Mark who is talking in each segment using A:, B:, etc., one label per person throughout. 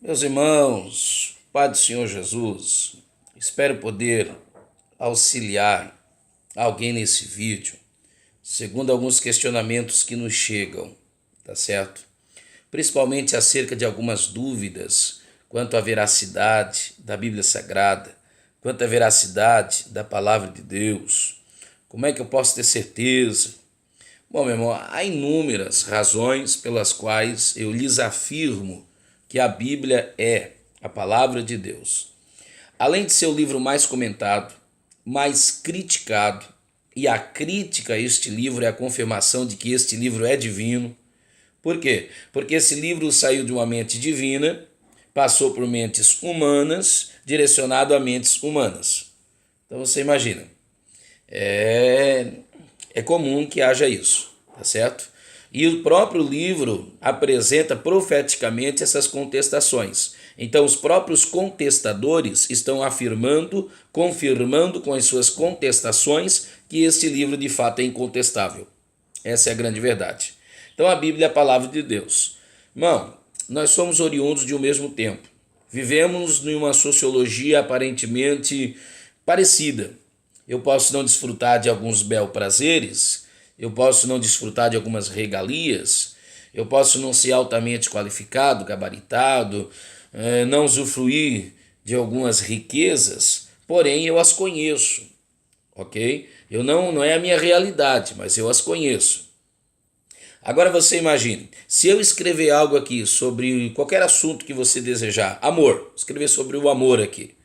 A: Meus irmãos, Pai do Senhor Jesus, espero poder auxiliar alguém nesse vídeo, segundo alguns questionamentos que nos chegam, tá certo? Principalmente acerca de algumas dúvidas quanto à veracidade da Bíblia Sagrada, quanto à veracidade da Palavra de Deus. Como é que eu posso ter certeza? Bom, meu irmão, há inúmeras razões pelas quais eu lhes afirmo que a Bíblia é a Palavra de Deus. Além de ser o livro mais comentado, mais criticado, e a crítica a este livro é a confirmação de que este livro é divino. Por quê? Porque esse livro saiu de uma mente divina, passou por mentes humanas, direcionado a mentes humanas. Então você imagina, é comum que haja isso, tá certo? E o próprio livro apresenta profeticamente essas contestações. Então, os próprios contestadores estão afirmando, confirmando com as suas contestações que este livro de fato é incontestável. Essa é a grande verdade. Então, a Bíblia é a palavra de Deus. Irmão, nós somos oriundos de um mesmo tempo. Vivemos em uma sociologia aparentemente parecida. Eu posso não desfrutar de alguns bel prazeres, eu posso não desfrutar de algumas regalias, eu posso não ser altamente qualificado, gabaritado, não usufruir de algumas riquezas, porém eu as conheço, ok? Não é a minha realidade, mas eu as conheço. Agora você imagine, se eu escrever algo aqui sobre qualquer assunto que você desejar, amor, escrever sobre o amor aqui,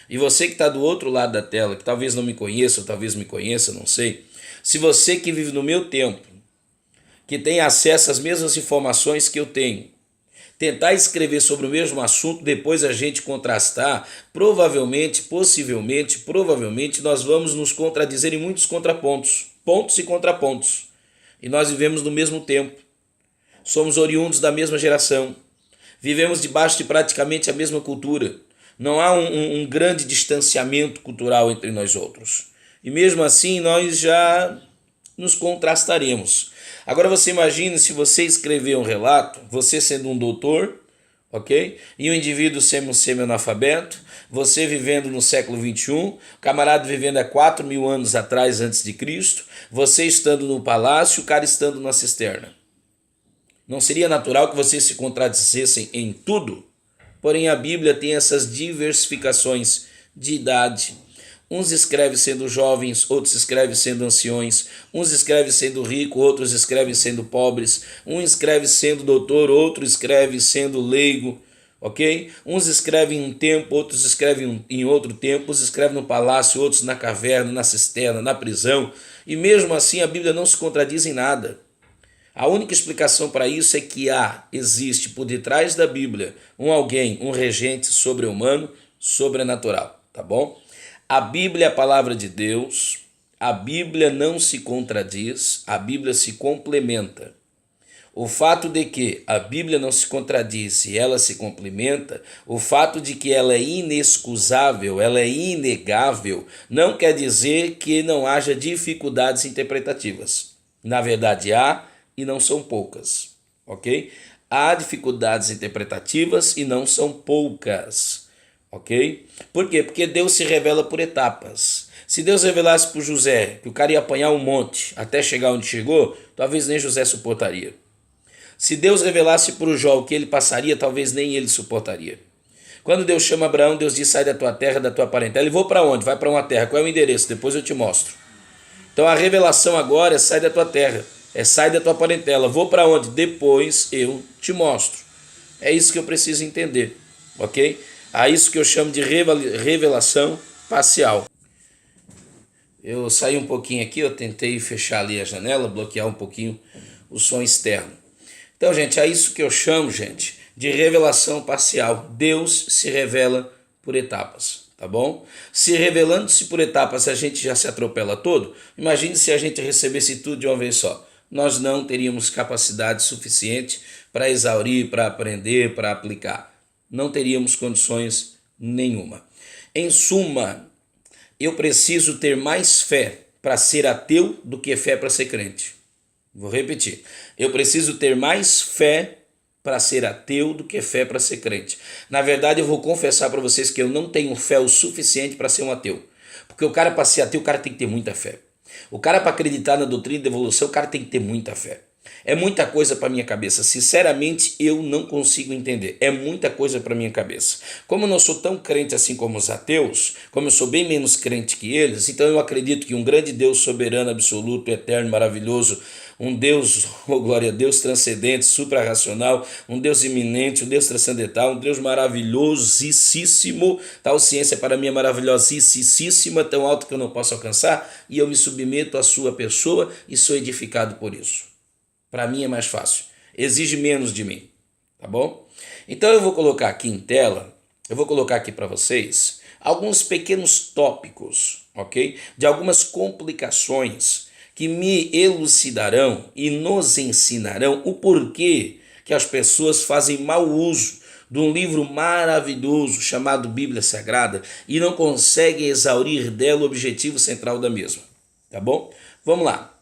A: e você que está do outro lado da tela, que talvez não me conheça, ou talvez me conheça, não sei, se você que vive no meu tempo, que tem acesso às mesmas informações que eu tenho, tentar escrever sobre o mesmo assunto, depois a gente contrastar, provavelmente nós vamos nos contradizer em muitos contrapontos, pontos e contrapontos. E nós vivemos no mesmo tempo, somos oriundos da mesma geração, vivemos debaixo de praticamente a mesma cultura. Não há um grande distanciamento cultural entre nós outros. E mesmo assim nós já nos contrastaremos. Agora você imagine se você escrever um relato, você sendo um doutor, ok? E o indivíduo sendo um semi-analfabeto, você vivendo no século XXI, camarada vivendo há 4.000 anos atrás antes de Cristo, você estando no palácio, o cara estando na cisterna. Não seria natural que vocês se contradizessem em tudo? Porém, a Bíblia tem essas diversificações de idade. Uns escrevem sendo jovens, outros escrevem sendo anciões. Uns escrevem sendo ricos, outros escrevem sendo pobres. Um escreve sendo doutor, outro escreve sendo leigo. Ok? Uns escrevem em um tempo, outros escrevem em outro tempo. Uns escrevem no palácio, outros na caverna, na cisterna, na prisão. E mesmo assim a Bíblia não se contradiz em nada. A única explicação para isso é que existe por detrás da Bíblia alguém, um regente sobre-humano, sobrenatural, tá bom? A Bíblia é a palavra de Deus, a Bíblia não se contradiz, a Bíblia se complementa. O fato de que a Bíblia não se contradiz e ela se complementa, o fato de que ela é inexcusável, ela é inegável, não quer dizer que não haja dificuldades interpretativas. Na verdade, há, e não são poucas, ok? Há dificuldades interpretativas e não são poucas, ok? Por quê? Porque Deus se revela por etapas. Se Deus revelasse para José que o cara ia apanhar um monte até chegar onde chegou, talvez nem José suportaria. Se Deus revelasse para o Jó o que ele passaria, talvez nem ele suportaria. Quando Deus chama Abraão, Deus diz: sai da tua terra, da tua parentela. E vou para onde? Vai para uma terra. Qual é o endereço? Depois eu te mostro. Então a revelação agora é: sai da tua terra. Sai da tua parentela. Vou para onde? Depois eu te mostro. É isso que eu preciso entender, ok? É isso que eu chamo de revelação parcial. Eu saí um pouquinho aqui, eu tentei fechar ali a janela, bloquear um pouquinho o som externo. Então, gente, é isso que eu chamo, gente, de revelação parcial. Deus se revela por etapas, tá bom? Se revelando-se por etapas, a gente já se atropela todo. Imagine se a gente recebesse tudo de uma vez só. Nós não teríamos capacidade suficiente para exaurir, para aprender, para aplicar. Não teríamos condições nenhuma. Em suma, eu preciso ter mais fé para ser ateu do que fé para ser crente. Vou repetir. Eu preciso ter mais fé para ser ateu do que fé para ser crente. Na verdade, eu vou confessar para vocês que eu não tenho fé o suficiente para ser um ateu. Porque o cara, para ser ateu, o cara tem que ter muita fé. O cara, para acreditar na doutrina da evolução, o cara tem que ter muita fé. É muita coisa para minha cabeça. Sinceramente, eu não consigo entender. É muita coisa para minha cabeça. Como eu não sou tão crente assim como os ateus, como eu sou bem menos crente que eles, então eu acredito que um grande Deus soberano, absoluto, eterno, maravilhoso, um Deus, oh glória a Deus, transcendente, suprarracional, um Deus iminente, um Deus transcendental, um Deus maravilhosíssimo, tal ciência para mim é maravilhosíssima, tão alto que eu não posso alcançar, e eu me submeto à sua pessoa e sou edificado por isso. Para mim é mais fácil. Exige menos de mim, tá bom? Então eu vou colocar aqui em tela, eu vou colocar aqui para vocês alguns pequenos tópicos, ok? De algumas complicações que me elucidarão e nos ensinarão o porquê que as pessoas fazem mau uso de um livro maravilhoso chamado Bíblia Sagrada e não conseguem exaurir dela o objetivo central da mesma, tá bom? Vamos lá.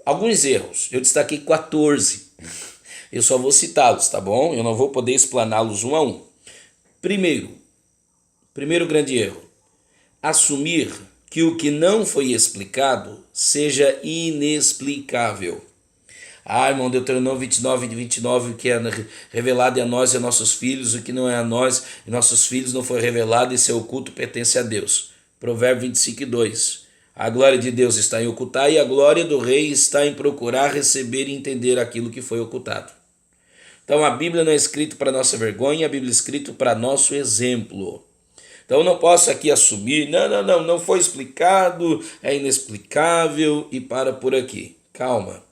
A: Alguns erros, eu destaquei 14, eu só vou citá-los, tá bom? Eu não vou poder explaná-los um a um. Primeiro grande erro, assumir que o que não foi explicado seja inexplicável. Irmão, Deuteronômio 29, o que é revelado é a nós e a nossos filhos, o que não é a nós e nossos filhos não foi revelado, esse é oculto, pertence a Deus. Provérbio 25:2. A glória de Deus está em ocultar e a glória do rei está em procurar receber e entender aquilo que foi ocultado. Então a Bíblia não é escrita para nossa vergonha, a Bíblia é escrita para nosso exemplo. Então eu não posso aqui assumir, não foi explicado, é inexplicável e para por aqui. Calma.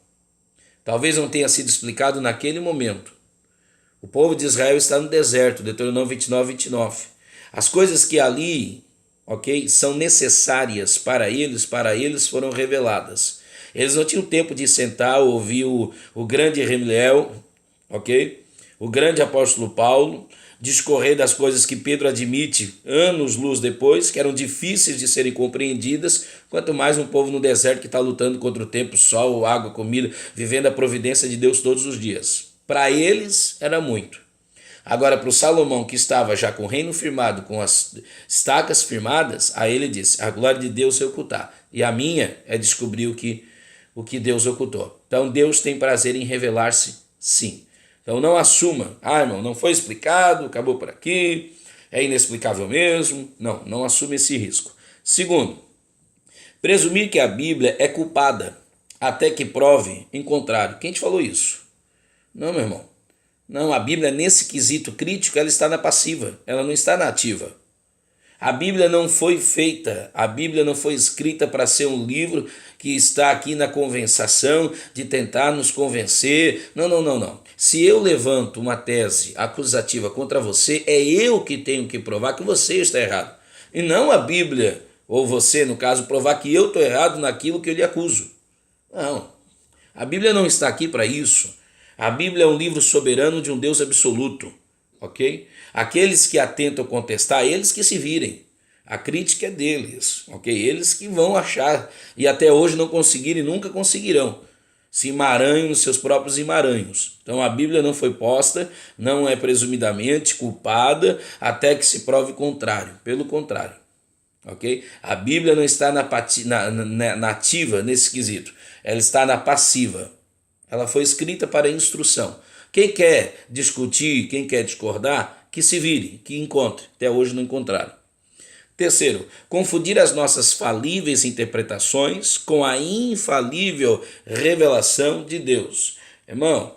A: Talvez não tenha sido explicado naquele momento. O povo de Israel está no deserto, Deuteronômio 29. As coisas que ali, ok, são necessárias para eles foram reveladas. Eles não tinham tempo de sentar, ouvir o grande Gamaliel, ok? O grande apóstolo Paulo, discorrer das coisas que Pedro admite anos-luz depois, que eram difíceis de serem compreendidas, quanto mais um povo no deserto que está lutando contra o tempo, sol, água, comida, vivendo a providência de Deus todos os dias. Para eles era muito. Agora, para o Salomão, que estava já com o reino firmado, com as estacas firmadas, a ele disse, a glória de Deus é ocultar, e a minha é descobrir o que Deus ocultou. Então, Deus tem prazer em revelar-se, sim. Então não assuma, irmão, não foi explicado, acabou por aqui, é inexplicável mesmo. Não assume esse risco. Segundo, presumir que a Bíblia é culpada até que prove em contrário. Quem te falou isso? Não, meu irmão. Não, a Bíblia nesse quesito crítico, ela está na passiva, ela não está na ativa. A Bíblia não foi feita, a Bíblia não foi escrita para ser um livro que está aqui na conversação de tentar nos convencer. Não. Se eu levanto uma tese acusativa contra você, é eu que tenho que provar que você está errado. E não a Bíblia, ou você, no caso, provar que eu estou errado naquilo que eu lhe acuso. Não, a Bíblia não está aqui para isso. A Bíblia é um livro soberano de um Deus absoluto. Ok? Aqueles que atentam contestar, eles que se virem. A crítica é deles, ok? Eles que vão achar e até hoje não conseguiram e nunca conseguirão. Se emaranham nos seus próprios emaranhos. Então a Bíblia não foi posta, não é presumidamente culpada até que se prove o contrário. Pelo contrário, ok? A Bíblia não está na ativa nesse quesito, ela está na passiva. Ela foi escrita para instrução. Quem quer discutir, quem quer discordar, que se vire, que encontre. Até hoje não encontraram. Terceiro, confundir as nossas falíveis interpretações com a infalível revelação de Deus. Irmão,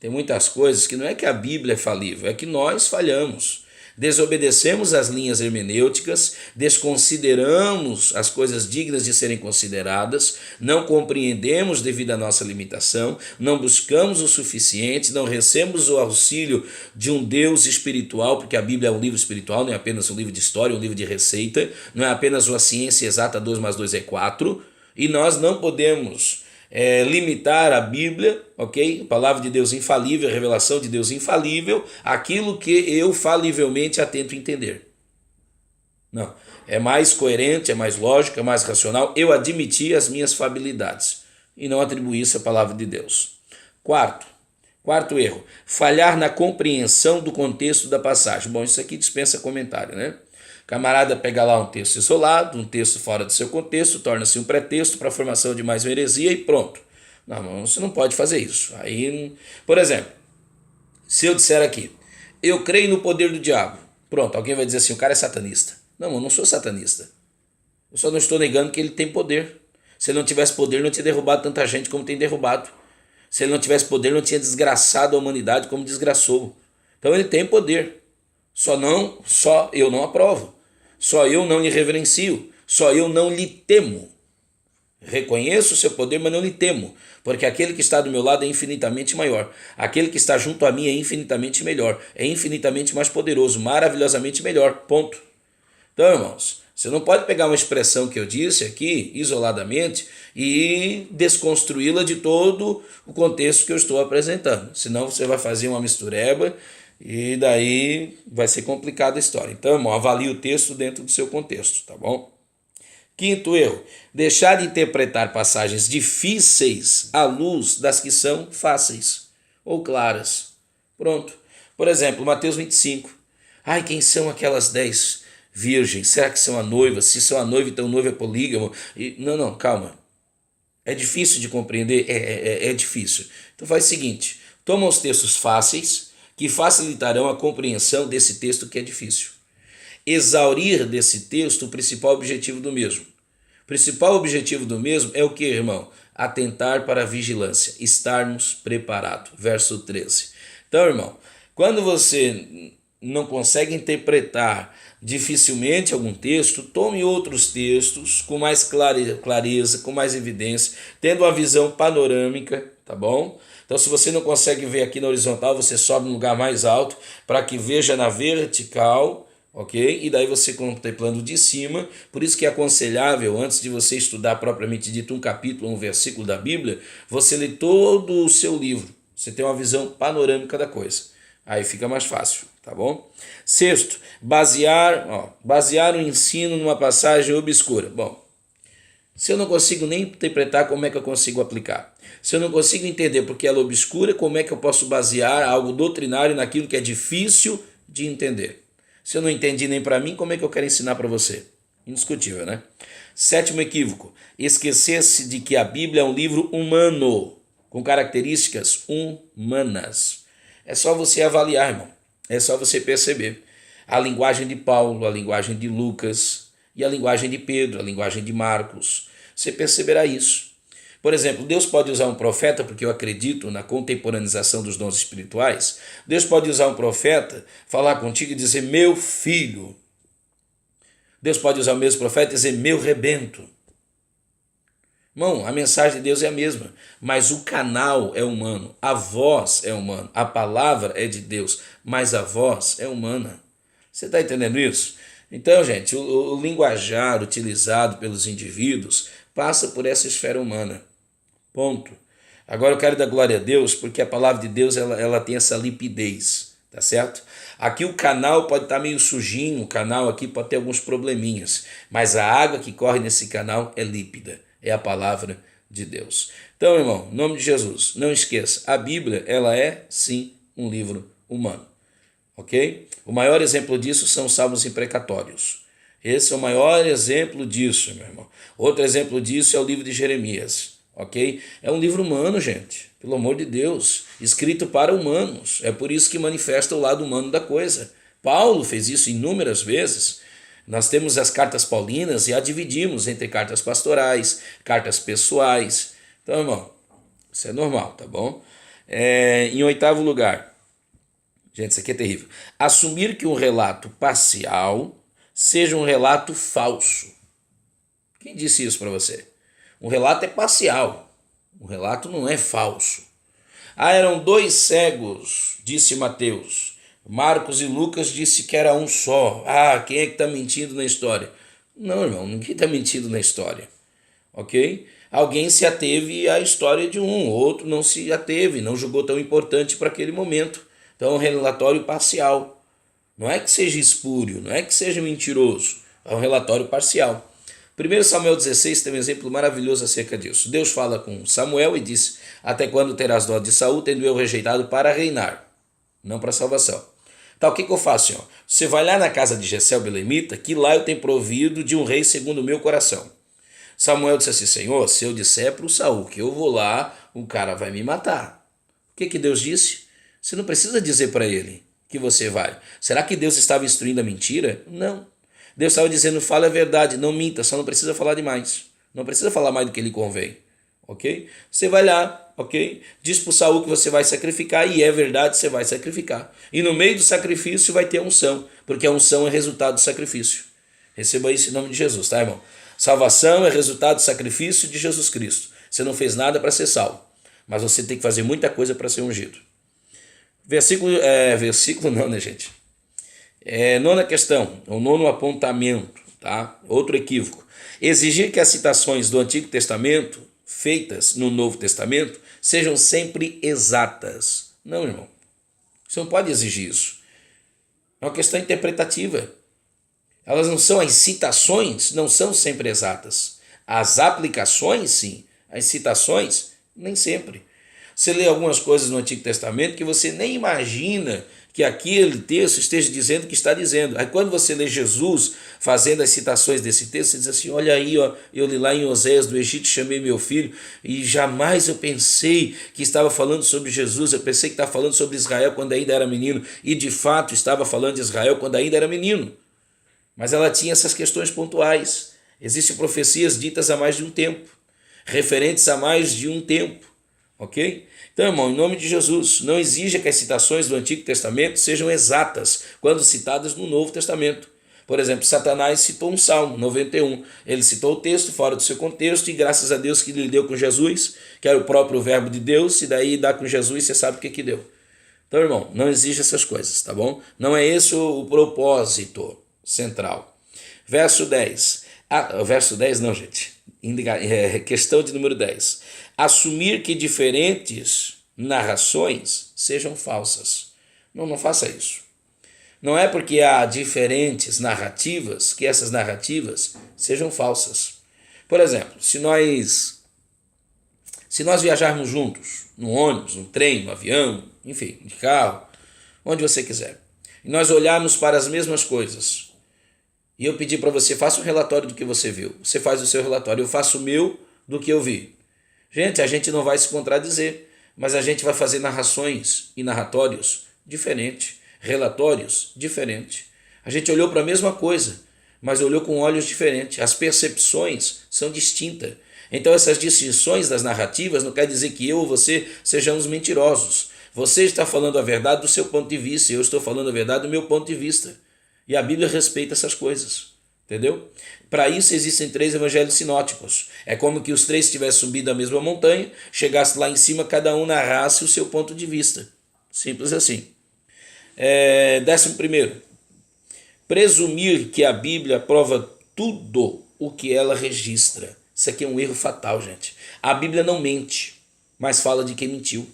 A: tem muitas coisas que não é que a Bíblia é falível, é que nós falhamos. Desobedecemos as linhas hermenêuticas, desconsideramos as coisas dignas de serem consideradas, não compreendemos devido à nossa limitação, não buscamos o suficiente, não recebemos o auxílio de um Deus espiritual, porque a Bíblia é um livro espiritual, não é apenas um livro de história, um livro de receita, não é apenas uma ciência exata, 2 mais 2 é 4, e nós não podemos limitar a Bíblia, ok? A palavra de Deus infalível, a revelação de Deus infalível, aquilo que eu falivelmente atento entender. Não, é mais coerente, é mais lógico, é mais racional eu admitir as minhas fabilidades e não atribuir isso à palavra de Deus. Quarto, Quarto erro, falhar na compreensão do contexto da passagem. Bom, isso aqui dispensa comentário, né? Camarada pega lá um texto isolado, um texto fora do seu contexto, torna-se um pretexto para a formação de mais uma heresia e pronto. Não, você não pode fazer isso. Aí, por exemplo, se eu disser aqui, eu creio no poder do diabo. Pronto, alguém vai dizer assim, o cara é satanista. Não, eu não sou satanista. Eu só não estou negando que ele tem poder. Se ele não tivesse poder, não tinha derrubado tanta gente como tem derrubado. Se ele não tivesse poder, não tinha desgraçado a humanidade como desgraçou. Então ele tem poder. Só eu não aprovo. Só eu não lhe reverencio. Só eu não lhe temo. Reconheço o seu poder, mas não lhe temo, porque aquele que está do meu lado é infinitamente maior. Aquele que está junto a mim é infinitamente melhor, é infinitamente mais poderoso, maravilhosamente melhor. Ponto. Então, irmãos, você não pode pegar uma expressão que eu disse aqui, isoladamente, e desconstruí-la de todo o contexto que eu estou apresentando. Senão você vai fazer uma mistureba e daí vai ser complicada a história. Então, irmão, avalie o texto dentro do seu contexto, tá bom? Quinto erro, deixar de interpretar passagens difíceis à luz das que são fáceis ou claras. Pronto. Por exemplo, Mateus 25. Ai, quem são aquelas 10 virgens? Será que são a noiva? Se são a noiva, então o noivo é polígamo? Não, calma. É difícil de compreender? É difícil. Então faz o seguinte, toma os textos fáceis que facilitarão a compreensão desse texto que é difícil. Exaurir desse texto o principal objetivo do mesmo. O principal objetivo do mesmo é o que, irmão? Atentar para a vigilância, estarmos preparados. Verso 13. Então, irmão, quando você não consegue interpretar dificilmente algum texto, tome outros textos com mais clareza, com mais evidência, tendo uma visão panorâmica, tá bom? Então, se você não consegue ver aqui na horizontal, você sobe num lugar mais alto para que veja na vertical, ok? E daí você contemplando de cima. Por isso que é aconselhável, antes de você estudar propriamente dito um capítulo, um versículo da Bíblia, você lê todo o seu livro. Você tem uma visão panorâmica da coisa. Aí fica mais fácil, tá bom? Sexto, basear o ensino numa passagem obscura. Bom, se eu não consigo nem interpretar, como é que eu consigo aplicar? Se eu não consigo entender porque ela é obscura, como é que eu posso basear algo doutrinário naquilo que é difícil de entender? Se eu não entendi nem para mim, como é que eu quero ensinar para você? Indiscutível, né? Sétimo equívoco, esquecer-se de que a Bíblia é um livro humano, com características humanas. É só você avaliar, irmão. É só você perceber. A linguagem de Paulo, a linguagem de Lucas e a linguagem de Pedro, a linguagem de Marcos. Você perceberá isso. Por exemplo, Deus pode usar um profeta, porque eu acredito na contemporanização dos dons espirituais. Deus pode usar um profeta, falar contigo e dizer, meu filho. Deus pode usar o mesmo profeta e dizer, meu rebento. Irmão, a mensagem de Deus é a mesma, mas o canal é humano, a voz é humana, a palavra é de Deus, mas a voz é humana. Você está entendendo isso? Então, gente, o linguajar utilizado pelos indivíduos passa por essa esfera humana. Ponto. Agora eu quero dar glória a Deus, porque a palavra de Deus ela tem essa limpidez, tá certo? Aqui o canal pode estar meio sujinho, o canal aqui pode ter alguns probleminhas, mas a água que corre nesse canal é límpida, é a palavra de Deus. Então, irmão, em nome de Jesus, não esqueça, a Bíblia ela é sim um livro humano, ok? O maior exemplo disso são os salmos imprecatórios. Esse é o maior exemplo disso, meu irmão. Outro exemplo disso é o livro de Jeremias. Ok? É um livro humano, gente, pelo amor de Deus, escrito para humanos, é por isso que manifesta o lado humano da coisa. Paulo fez isso inúmeras vezes. Nós temos as cartas paulinas e a dividimos entre cartas pastorais, cartas pessoais. Então, irmão, isso é normal, tá bom? Em oitavo lugar, gente, isso aqui é terrível, assumir que um relato parcial seja um relato falso. Quem disse isso para você? Um relato é parcial, um relato não é falso. Eram 2 cegos, disse Mateus. Marcos e Lucas disse que era um só. Quem é que está mentindo na história? Não, irmão, ninguém está mentindo na história. Ok? Alguém se ateve à história de um, outro não se ateve, não julgou tão importante para aquele momento. Então é um relatório parcial. Não é que seja espúrio, não é que seja mentiroso, é um relatório parcial. 1 Samuel 16 tem um exemplo maravilhoso acerca disso. Deus fala com Samuel e diz: até quando terás dó de Saul, tendo eu rejeitado para reinar, não para salvação. Tá, o que eu faço, Senhor? Você vai lá na casa de Jessé o belemita, que lá eu tenho provido de um rei segundo o meu coração. Samuel disse assim: Senhor, se eu disser para o Saul que eu vou lá, o cara vai me matar. O que Deus disse? Você não precisa dizer para ele que você vai. Será que Deus estava instruindo a mentira? Não. Deus estava dizendo: fala a verdade, não minta, só não precisa falar demais. Não precisa falar mais do que lhe convém. Ok? Você vai lá, ok? Diz para o Saul que você vai sacrificar, e é verdade, você vai sacrificar. E no meio do sacrifício vai ter unção, porque a unção é resultado do sacrifício. Receba isso em nome de Jesus, tá, irmão? Salvação é resultado do sacrifício de Jesus Cristo. Você não fez nada para ser salvo, mas você tem que fazer muita coisa para ser ungido. Versículo não, né, gente? Nona questão, o nono apontamento, tá? Outro equívoco. Exigir que as citações do Antigo Testamento feitas no Novo Testamento sejam sempre exatas. Não, irmão. Você não pode exigir isso. É uma questão interpretativa. Elas não são, as citações não são sempre exatas. As aplicações, sim. As citações, nem sempre. Você lê algumas coisas no Antigo Testamento que você nem imagina que aquele texto esteja dizendo o que está dizendo. Aí quando você lê Jesus fazendo as citações desse texto, você diz assim: olha aí, ó, eu li lá em Oséias, do Egito chamei meu filho, e jamais eu pensei que estava falando sobre Jesus, eu pensei que estava falando sobre Israel quando ainda era menino, e de fato estava falando de Israel quando ainda era menino. Mas ela tinha essas questões pontuais. Existem profecias ditas há mais de um tempo, referentes a mais de um tempo, ok? Então, irmão, em nome de Jesus, não exija que as citações do Antigo Testamento sejam exatas quando citadas no Novo Testamento. Por exemplo, Satanás citou um Salmo 91. Ele citou o texto fora do seu contexto, e graças a Deus que ele deu com Jesus, que era o próprio verbo de Deus, e daí dá com Jesus, você sabe o que deu. Então, irmão, não exija essas coisas, tá bom? Não é esse o propósito central. Verso 10. Verso 10 não, gente. Questão de número 10. Assumir que diferentes narrações sejam falsas. Não faça isso. Não é porque há diferentes narrativas que essas narrativas sejam falsas. Por exemplo, se nós viajarmos juntos, no ônibus, no trem, no avião, enfim, de carro, onde você quiser, e nós olharmos para as mesmas coisas, e eu pedir para você: faça um relatório do que você viu. Você faz o seu relatório, eu faço o meu do que eu vi. Gente, a gente não vai se contradizer, mas a gente vai fazer narrações e narratórios diferentes, relatórios diferentes. A gente olhou para a mesma coisa, mas olhou com olhos diferentes. As percepções são distintas. Então essas distinções das narrativas não quer dizer que eu ou você sejamos mentirosos. Você está falando a verdade do seu ponto de vista, e eu estou falando a verdade do meu ponto de vista. E a Bíblia respeita essas coisas. Entendeu? Para isso existem 3 evangelhos sinóticos. É como que os 3 tivessem subido a mesma montanha, chegasse lá em cima, cada um narrasse o seu ponto de vista. Simples assim. 11º. Presumir que a Bíblia aprova tudo o que ela registra. Isso aqui é um erro fatal, gente. A Bíblia não mente, mas fala de quem mentiu.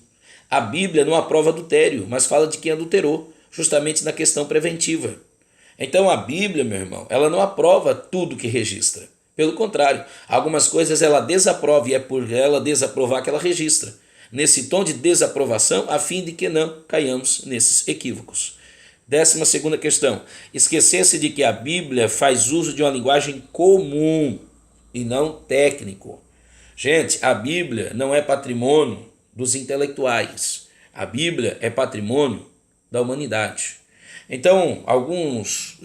A: A Bíblia não aprova adultério, mas fala de quem adulterou, justamente na questão preventiva. Então a Bíblia, meu irmão, ela não aprova tudo que registra. Pelo contrário, algumas coisas ela desaprova, e é por ela desaprovar que ela registra. Nesse tom de desaprovação, a fim de que não caiamos nesses equívocos. 12ª questão. Esquecer-se de que a Bíblia faz uso de uma linguagem comum e não técnico. Gente, a Bíblia não é patrimônio dos intelectuais. A Bíblia é patrimônio da humanidade. Então, algumas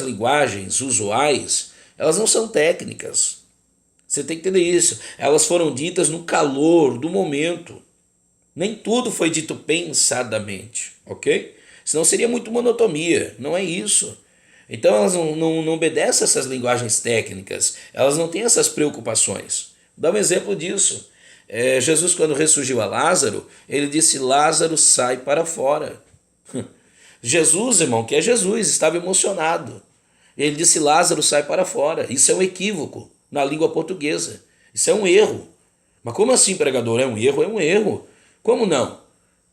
A: linguagens usuais, elas não são técnicas. Você tem que entender isso. Elas foram ditas no calor do momento. Nem tudo foi dito pensadamente, ok? Senão seria muito monotonia. Não é isso. Então, elas não obedecem a essas linguagens técnicas. Elas não têm essas preocupações. Vou dar um exemplo disso. Jesus, quando ressurgiu a Lázaro, ele disse: Lázaro, sai para fora. Jesus, irmão, que é Jesus, estava emocionado. Ele disse: Lázaro, sai para fora. Isso é um equívoco na língua portuguesa. Isso é um erro. Mas como assim, pregador? É um erro? É um erro. Como não?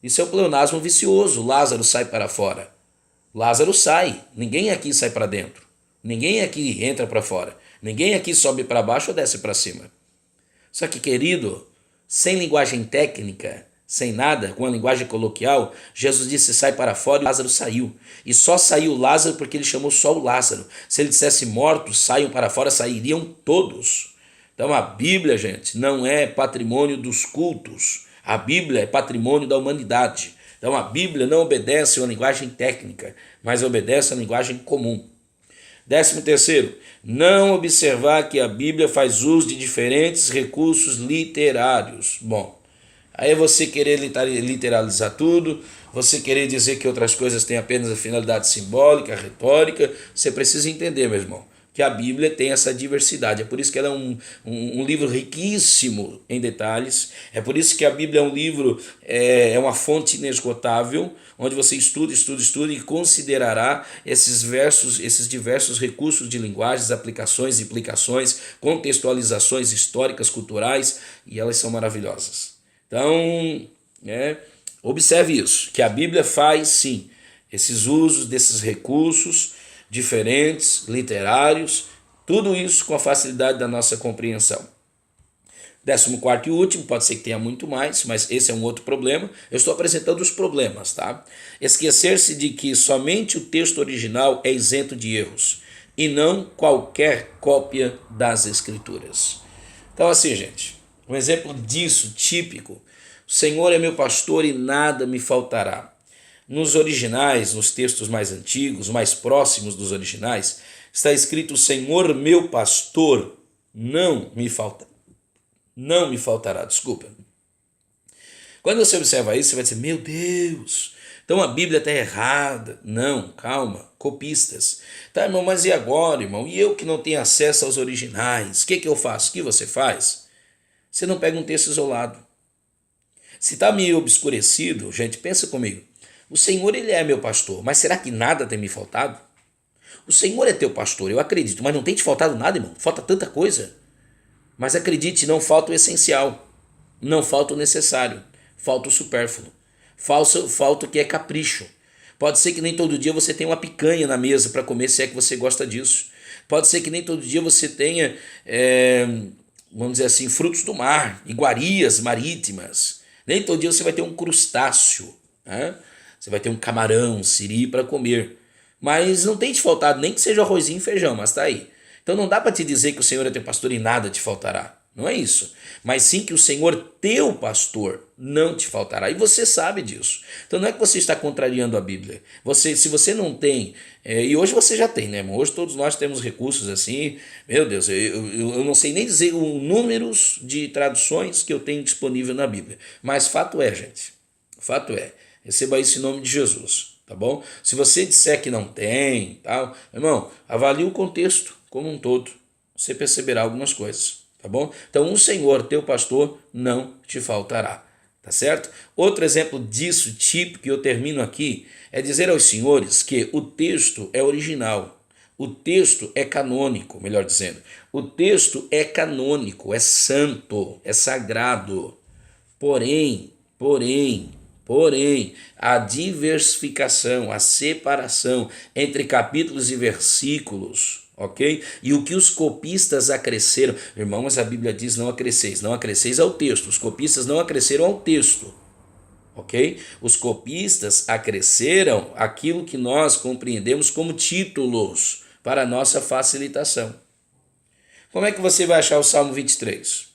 A: Isso é o pleonasmo vicioso. Lázaro, sai para fora. Lázaro sai. Ninguém aqui sai para dentro. Ninguém aqui entra para fora. Ninguém aqui sobe para baixo ou desce para cima. Só que, querido, sem linguagem técnica, sem nada, com a linguagem coloquial, Jesus disse: sai para fora, e Lázaro saiu. E só saiu Lázaro porque ele chamou só o Lázaro. Se ele dissesse mortos, saiam para fora, sairiam todos. Então a Bíblia, gente, não é patrimônio dos cultos. A Bíblia é patrimônio da humanidade. Então a Bíblia não obedece a uma linguagem técnica, mas obedece a uma linguagem comum. 13º, não observar que a Bíblia faz uso de diferentes recursos literários. Bom, aí é você querer literalizar tudo, você querer dizer que outras coisas têm apenas a finalidade simbólica, retórica. Você precisa entender, meu irmão, que a Bíblia tem essa diversidade. É por isso que ela é um livro riquíssimo em detalhes. É por isso que a Bíblia é um livro, é uma fonte inesgotável, onde você estuda e considerará esses diversos recursos de linguagens, aplicações, implicações, contextualizações históricas, culturais, e elas são maravilhosas. Então, observe isso, que a Bíblia faz sim esses usos desses recursos diferentes, literários, tudo isso com a facilidade da nossa compreensão. 14º e último, pode ser que tenha muito mais, mas esse é um outro problema. Eu estou apresentando os problemas, tá? Esquecer-se de que somente o texto original é isento de erros e não qualquer cópia das Escrituras. Então, assim, gente, um exemplo disso, típico: o Senhor é meu pastor e nada me faltará. Nos originais, nos textos mais antigos, mais próximos dos originais, está escrito: o Senhor meu pastor não me faltará, desculpa. Quando você observa isso, você vai dizer: meu Deus, então a Bíblia está errada. Não, calma, copistas. Tá, irmão, mas e agora, irmão? E eu que não tenho acesso aos originais, o que eu faço? O que você faz? Você não pega um texto isolado. Se está meio obscurecido, gente, pensa comigo. O Senhor, ele é meu pastor, mas será que nada tem me faltado? O Senhor é teu pastor, eu acredito, mas não tem te faltado nada, irmão. Falta tanta coisa. Mas acredite, não falta o essencial, não falta o necessário, falta o supérfluo, falta o que é capricho. Pode ser que nem todo dia você tenha uma picanha na mesa para comer, se é que você gosta disso. Pode ser que nem todo dia você tenha, vamos dizer assim, frutos do mar, iguarias marítimas. Nem todo dia você vai ter um crustáceo, né? Você vai ter um camarão, siri para comer. Mas não tem te faltado, nem que seja arrozinho e feijão, mas está aí. Então não dá para te dizer que o Senhor é teu pastor e nada te faltará. Não é isso. Mas sim que o Senhor, teu pastor, não te faltará. E você sabe disso. Então não é que você está contrariando a Bíblia. Se você não tem, e hoje você já tem, né, irmão? Hoje todos nós temos recursos assim. Meu Deus, eu não sei nem dizer os números de traduções que eu tenho disponível na Bíblia. Mas fato é, gente. Fato é. Receba isso em nome de Jesus, tá bom? Se você disser que não tem, tal, irmão, avalie o contexto como um todo. Você perceberá algumas coisas, tá bom? Então, o Senhor, teu pastor, não te faltará, tá certo? Outro exemplo disso, típico, que eu termino aqui, é dizer aos senhores que o texto é original. O texto é canônico, melhor dizendo. O texto é canônico, é santo, é sagrado. Porém, a diversificação, a separação entre capítulos e versículos, ok? E o que os copistas acresceram, irmão, mas a Bíblia diz: não acresceis ao texto. Os copistas não acresceram ao texto, ok? Os copistas acresceram aquilo que nós compreendemos como títulos para a nossa facilitação. Como é que você vai achar o Salmo 23?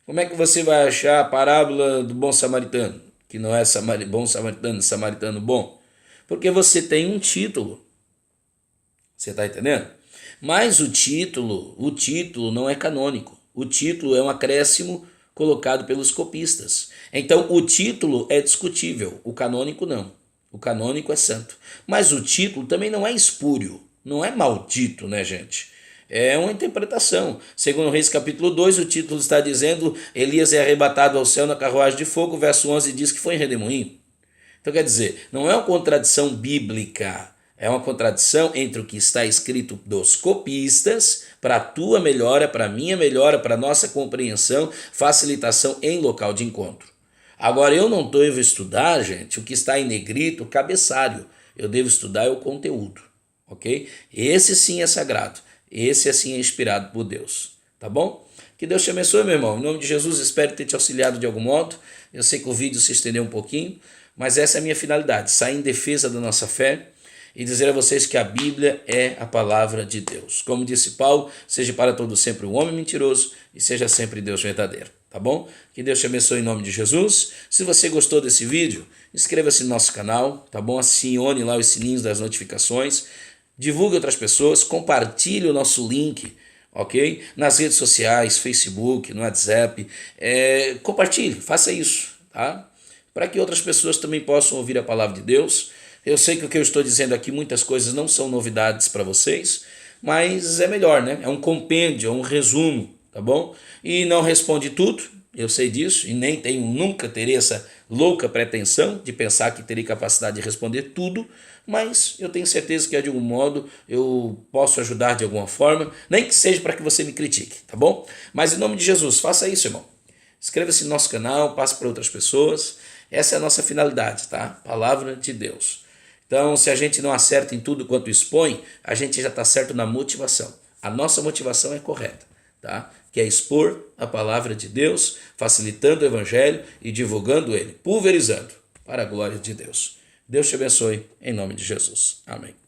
A: Como é que você vai achar a parábola do bom samaritano? Que não é bom samaritano bom, porque você tem um título. Você está entendendo? Mas o título não é canônico. O título é um acréscimo colocado pelos copistas. Então o título é discutível, o canônico não. O canônico é santo. Mas o título também não é espúrio, não é maldito, né, gente? É uma interpretação. Segundo Reis capítulo 2, o título está dizendo: Elias é arrebatado ao céu na carruagem de fogo. O verso 11 diz que foi em redemoinho. Então quer dizer, não é uma contradição bíblica, é uma contradição entre o que está escrito dos copistas, para a tua melhora, para a minha melhora, para a nossa compreensão, facilitação em local de encontro. Agora, eu não devo estudar, gente, o que está em negrito, o cabeçalho. Eu devo estudar o conteúdo, ok? Esse sim é sagrado. Esse assim é inspirado por Deus, tá bom? Que Deus te abençoe, meu irmão. Em nome de Jesus, espero ter te auxiliado de algum modo. Eu sei que o vídeo se estendeu um pouquinho, mas essa é a minha finalidade, sair em defesa da nossa fé e dizer a vocês que a Bíblia é a palavra de Deus. Como disse Paulo, seja para todo sempre um homem mentiroso e seja sempre Deus verdadeiro, tá bom? Que Deus te abençoe em nome de Jesus. Se você gostou desse vídeo, inscreva-se no nosso canal, tá bom? Acione lá os sininhos das notificações, divulgue outras pessoas, compartilhe o nosso link, ok? Nas redes sociais, Facebook, no WhatsApp, compartilhe, faça isso, tá? Para que outras pessoas também possam ouvir a palavra de Deus. Eu sei que o que eu estou dizendo aqui, muitas coisas não são novidades para vocês, mas é melhor, né? É um compêndio, é um resumo, tá bom? E não responde tudo, eu sei disso, e nem tenho, nunca terei essa louca pretensão de pensar que terei capacidade de responder tudo, mas eu tenho certeza que de algum modo eu posso ajudar de alguma forma, nem que seja para que você me critique, tá bom? Mas em nome de Jesus, faça isso, irmão. Inscreva-se no nosso canal, passe para outras pessoas. Essa é a nossa finalidade, tá? Palavra de Deus. Então, se a gente não acerta em tudo quanto expõe, a gente já está certo na motivação. A nossa motivação é correta, tá? Que é expor a palavra de Deus, facilitando o evangelho e divulgando ele, pulverizando para a glória de Deus. Deus te abençoe, em nome de Jesus. Amém.